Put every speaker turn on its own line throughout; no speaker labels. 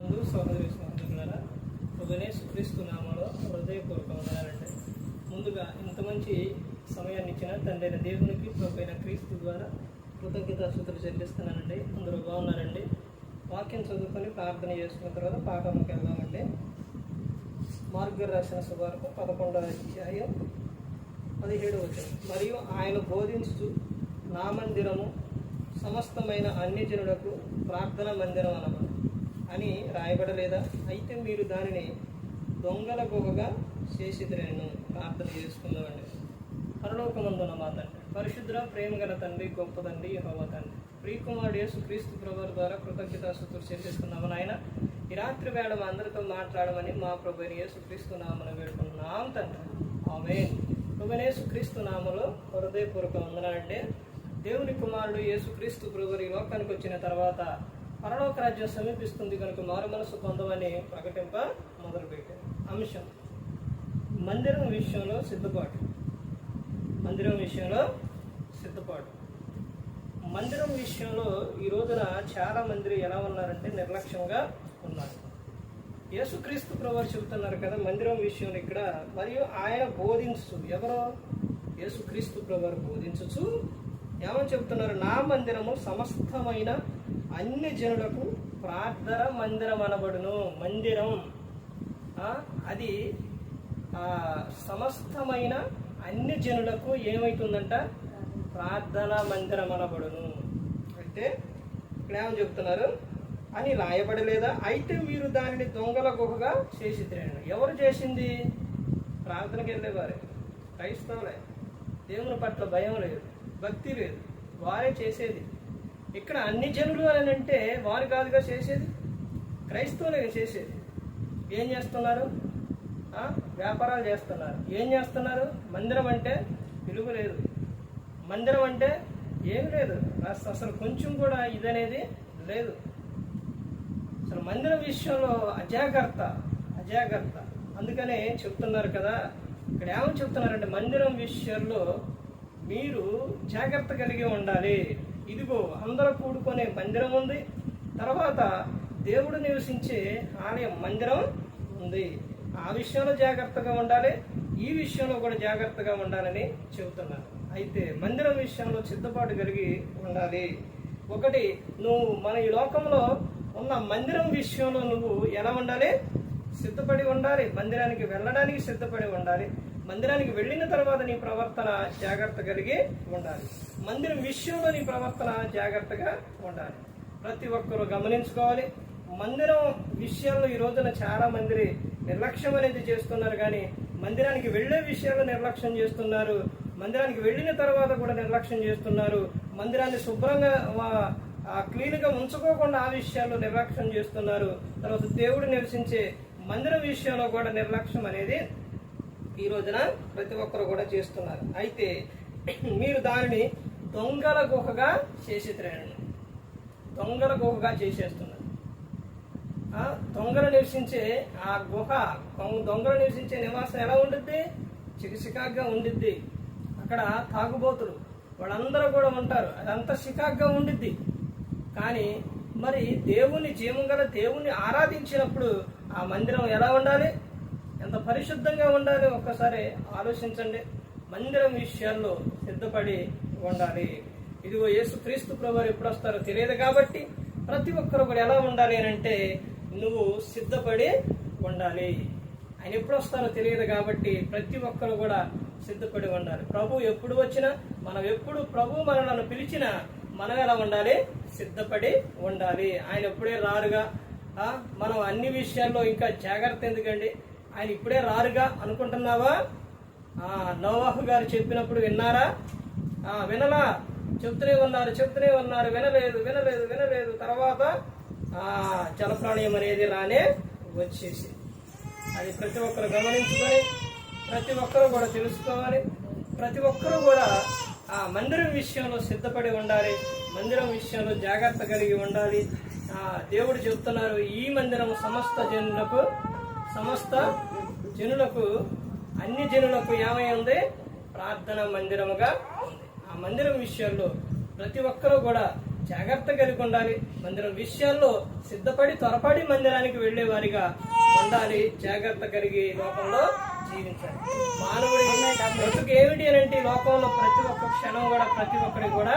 సహోదరులారా, యేసుక్రీస్తు నామములో హృదయపూర్వక వందనాలండి. ముందుగా ఇంత మంచి సమయాన్ని ఇచ్చిన తండ్రి అయిన దేవునికి ప్రభువైన క్రీస్తు ద్వారా కృతజ్ఞతాస్తుతులు చెల్లిస్తున్నానండి. అందరూ బాగున్నారండి. వాక్యం చదువుకొని ప్రార్థన చేసుకున్న తర్వాత పాఠంలోకి వెళ్దామండి. మార్గం రాసిన సువార్త 11వ అధ్యాయం 17వ వచనం. మరియు ఆయన బోధించుచు నా మందిరము సమస్తమైన అన్ని జనులకు ప్రార్థన మందిరం అనబడు అని రాయబడలేదా? అయితే మీరు దానిని దొంగల గుహగా చేసిదిరేను. ప్రార్థన చేసుకుందామండి. పరలోకమందున్న మా తండ్రి, పరిశుద్ధ ప్రేమ గల తండ్రి, గొప్ప తండ్రి, యెహోవా తండ్రి, ప్రియకుమారుడు యేసుక్రీస్తు ప్రభువు ద్వారా కృతజ్ఞతాస్తుతులు చెల్లిస్తున్నాము. నాయన, ఈ రాత్రి వేళ మా అందరితో మాట్లాడమని మా ప్రభువైన యేసుక్రీస్తు నామమున వేడుకుంటున్నాం తండ్రి. ఆమేన్. ప్రభువైన యేసుక్రీస్తు నామములో హృదయపూర్వక వందనాలండి. దేవుని కుమారుడు యేసుక్రీస్తు ప్రభువు ఈ లోకానికి వచ్చిన తర్వాత పరలోక రాజ్యం సమీపిస్తుంది కనుక మారు మనసు పొందమని ప్రకటింప మొదలుపెట్టారు. అంశం మందిరం విషయంలో సిద్ధపాటు. మందిరం విషయంలో సిద్ధపాటు. మందిరం విషయంలో ఈ రోజున చాలా మంది ఎలా ఉన్నారంటే నిర్లక్ష్యంగా ఉన్నారు. యేసుక్రీస్తు ప్రభువు చెబుతున్నారు కదా మందిరం విషయంలో ఇక్కడ. మరియు ఆయన బోధించు, ఎవరో యేసుక్రీస్తు ప్రభువు బోధించు ఏమని చెబుతున్నారు? నా మందిరము సమస్తమైన అన్ని జనులకు ప్రార్థన మందిరం అనబడును. మందిరం అది సమస్తమైన అన్ని జనులకు ఏమవుతుందంట? ప్రార్థన మందిరం అనబడును. అంటే ఇక్కడ ఏమని చెప్తున్నారు అని రాయబడలేదా? అయితే మీరు దానిని దొంగల గుహగా చేసి తిరగండి. ఎవరు చేసింది? ప్రార్థనకి వెళ్ళేవారే, క్రైస్తవులే. దేవుని పట్ల భయం లేదు, భక్తి లేదు, వారే చేసేది. ఇక్కడ అన్ని జనులు అని అంటే వారు కాదుగా చేసేది, క్రైస్తవులే చేసేది. ఏం చేస్తున్నారు? వ్యాపారాలు చేస్తున్నారు. ఏం చేస్తున్నారు? మందిరం అంటే విలువ లేదు, మందిరం అంటే ఏమి లేదు, అసలు కొంచెం కూడా ఇదనేది లేదు. అసలు మందిరం విషయంలో అజాగ్రత్త. అందుకనే చెప్తున్నారు కదా. ఇక్కడ ఏమని చెప్తున్నారంటే మందిరం విషయంలో మీరు జాగ్రత్త కలిగి ఉండాలి. ఇదిగో అందరూ కూడుకునే మందిరం ఉంది, తర్వాత దేవుడు నివసించే ఆలయం మందిరం ఉంది. ఆ విషయంలో జాగ్రత్తగా ఉండాలి, ఈ విషయంలో కూడా జాగ్రత్తగా ఉండాలని చెబుతున్నారు. అయితే మందిరం విషయంలో సిద్ధపాటు కలిగి ఉండాలి. ఒకటి, నువ్వు మన ఈ లోకంలో ఉన్న మందిరం విషయంలో నువ్వు ఎలా ఉండాలి? సిద్ధపడి ఉండాలి. మందిరానికి వెళ్ళడానికి సిద్ధపడి ఉండాలి. మందిరానికి వెళ్ళిన తర్వాత నీ ప్రవర్తన జాగ్రత్త కలిగి ఉండాలి. మందిరం విషయంలో నీ ప్రవర్తన జాగ్రత్తగా ఉండాలి. ప్రతి ఒక్కరూ గమనించుకోవాలి. మందిరం విషయంలో ఈ రోజున చాలా మంది నిర్లక్ష్యం అనేది చేస్తున్నారు. కానీ మందిరానికి వెళ్ళే విషయాల్లో నిర్లక్ష్యం చేస్తున్నారు. మందిరానికి వెళ్ళిన తర్వాత కూడా నిర్లక్ష్యం చేస్తున్నారు. మందిరాన్ని శుభ్రంగా క్లీన్గా ఉంచుకోకుండా ఆ విషయాల్లో నిర్లక్ష్యం చేస్తున్నారు. తర్వాత దేవుడు నివసించే మందిరం విషయంలో కూడా నిర్లక్ష్యం అనేది ఈ రోజున ప్రతి ఒక్కరు కూడా చేస్తున్నారు. అయితే మీరు దానిని దొంగల గుహగా చేసి తిరగండి. దొంగల గుహగా చేసేస్తున్నారు. దొంగలు నివసించే ఆ గుహ, దొంగలు నివసించే నివాసం ఎలా ఉండిద్ది? చికాగ్గా ఉండిద్ది. అక్కడ తాగుబోతులు వాళ్ళందరూ కూడా ఉంటారు. అదంతా చికాగ్గా ఉండిద్ది. కానీ మరి దేవుని జీవం గల దేవుణ్ణి ఆరాధించినప్పుడు ఆ మందిరం ఎలా ఉండాలి? ఎంత పరిశుద్ధంగా ఉండాలి? ఒక్కసారి ఆలోచించండి. మందిరం విషయాల్లో సిద్ధపడి ఉండాలి. ఇదిగో యేసుక్రీస్తు ప్రభువు ఎప్పుడు వస్తారో తెలియదు కాబట్టి ప్రతి ఒక్కరు కూడా ఎలా ఉండాలి అని అంటే నువ్వు సిద్ధపడి ఉండాలి. ఆయన ఎప్పుడు వస్తారో తెలియదు కాబట్టి ప్రతి ఒక్కరు కూడా సిద్ధపడి ఉండాలి. ప్రభు ఎప్పుడు వచ్చినా, మనం ఎప్పుడు ప్రభు మనల్ని పిలిచినా మనం ఎలా ఉండాలి? సిద్ధపడి ఉండాలి. ఆయన ఎప్పుడే రారుగా, మనం అన్ని విషయాల్లో ఇంకా జాగ్రత్త ఎందుకండి? ఆయన ఇప్పుడే రారుగా అనుకుంటున్నావా? నోవాహు గారు చెప్పినప్పుడు విన్నారా? వినలా, చెప్తూనే ఉన్నారు, వినలేదు. తర్వాత జలప్రాణయం అనేది రానే వచ్చేసి. అది ప్రతి ఒక్కరు గమనించుకొని ప్రతి ఒక్కరు కూడా తెలుసుకోవాలి. ప్రతి ఒక్కరు కూడా ఆ మందిరం విషయంలో సిద్ధపడి ఉండాలి. మందిరం విషయంలో జాగ్రత్త కలిగి ఉండాలి. దేవుడు చెప్తున్నారు, ఈ మందిరం సమస్త జనులకు అన్ని జనులకు ఏమై ఉంది? ప్రార్థన మందిరముగా ఉంది. ఆ మందిరం విషయంలో ప్రతి ఒక్కరూ కూడా జాగ్రత్త కలిగి ఉండాలి. మందిరం విషయాల్లో సిద్ధపడి త్వరపడి మందిరానికి వెళ్లే వారిగా ఉండాలి. జాగ్రత్త కలిగి లోకంలో జీవించాలి. మానవుడి బ్రతుకు ఏమిటి అని అంటే లోకంలో ప్రతి ఒక్క క్షణం కూడా ప్రతి ఒక్కరికి కూడా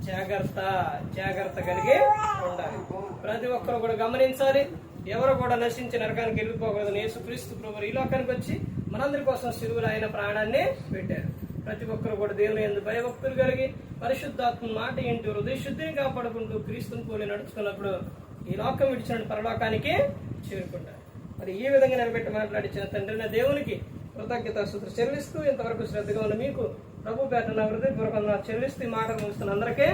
జాగ్రత్త కలిగి ఉండాలి. ప్రతి ఒక్కరు కూడా గమనించాలి. ఎవరు కూడా నశించి నరకానికి వెళ్ళిపోకూడదు. యేసుక్రీస్తు ప్రభువు ఈ లోకానికి వచ్చి మనందరి కోసం సిలువలో ఆయన ప్రాణాన్ని పెట్టారు. ప్రతి ఒక్కరు కూడా దేవుని యందు భయభక్తులు కలిగి పరిశుద్ధాత్మ మాట ఏంటి హృదయ శుద్ధిని కాపాడుకుంటూ క్రీస్తుని పోలి నడుచుకున్నప్పుడు ఈ లోకం విడిచిన పరలోకానికి చేరుకుంటారు. మరి ఈ విధంగా నిలబెట్టి మాట్లాడించిన తండ్రి నా దేవునికి కృతజ్ఞతాస్తుతులు చెల్లిస్తూ ఇంతవరకు శ్రద్ధగా ఉన్న మీకు ప్రభు పేట నా హృదయపూర్వకంగా చెల్లిస్తూ ఈ మాటలు ముగిస్తున్న అందరికీ